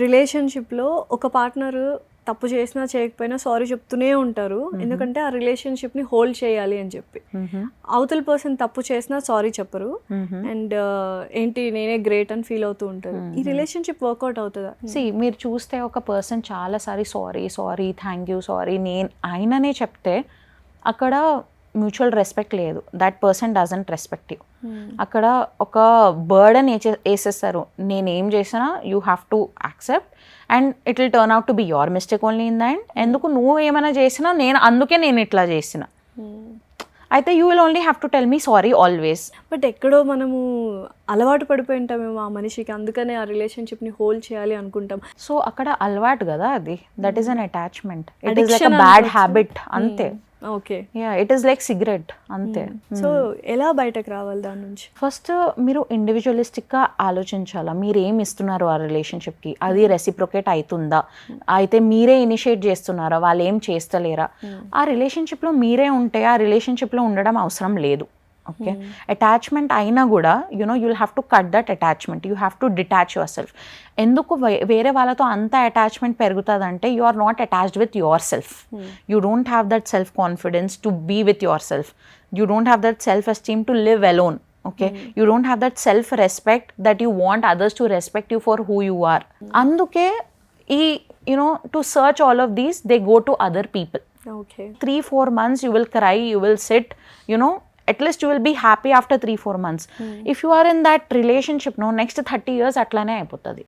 రిలేషన్షిప్లో ఒక పార్ట్నర్ తప్పు చేసినా చేయకపోయినా సారీ చెప్తూనే ఉంటారు, ఎందుకంటే ఆ రిలేషన్షిప్ని హోల్డ్ చేయాలి అని చెప్పి. అవతల పర్సన్ తప్పు చేసినా సారీ చెప్పరు అండ్ ఏంటి నేనే గ్రేట్ అని ఫీల్ అవుతూ ఉంటారు. ఈ రిలేషన్షిప్ వర్కౌట్ అవుతుందా? మీరు చూస్తే ఒక పర్సన్ చాలాసారి సారీ థ్యాంక్ యూ సారీ నేను ఆయననే చెప్తే అక్కడ మ్యూచువల్ రెస్పెక్ట్ లేదు. That person doesn't respect you. అక్కడ ఒక బర్డన్ వేసేస్తారు, నేనేం చేసినా you have to accept and it will turn out to be your mistake only in the end. ఎందుకు నువ్వు ఏమైనా చేసినా అందుకే నేను ఇట్లా చేసిన, అయితే you will only have to tell me sorry always. But ఎక్కడో మనము అలవాటు పడిపోయి ఉంటామేమో ఆ మనిషికి, అందుకనే ఆ రిలేషన్షిప్ని హోల్డ్ చేయాలి అనుకుంటాం. సో అక్కడ అలవాటు కదా అది, that is an attachment, it is like a bad habit అంతే. Okay, yeah it is like cigarette అంతే. సో ఎలా బయటకు రావాలి దాని నుంచి? ఫస్ట్ మీరు ఇండివిజువలిస్టిక్గా ఆలోచించాలా, మీరు ఏమి ఇస్తున్నారు ఆ రిలేషన్షిప్కి, అది రెసిప్రొకేట్ అవుతుందా, అయితే మీరే ఇనిషియేట్ చేస్తున్నారా, వాళ్ళు ఏం చేస్తలేరా. ఆ రిలేషన్షిప్లో మీరే ఉంటే ఆ రిలేషన్షిప్లో ఉండడం అవసరం లేదు. ఓకే, అటాచ్మెంట్ అయినా కూడా you know you'll have to cut that attachment, you have to detach yourself. ఎందుకు వేరే వాళ్ళతో అంత అటాచ్మెంట్ పెరుగుతుందంటే you are not attached with yourself. You don't have that self confidence to be with yourself. You don't have that self esteem to live alone. Okay, you don't have that self respect that you want others to respect you for who you are. Anduke to search all of these, they go to other people. Okay, 3-4 months you will cry, you will sit, at least you will be happy after 3-4 months. If you are in that relationship next 30 years atlane aipotadi.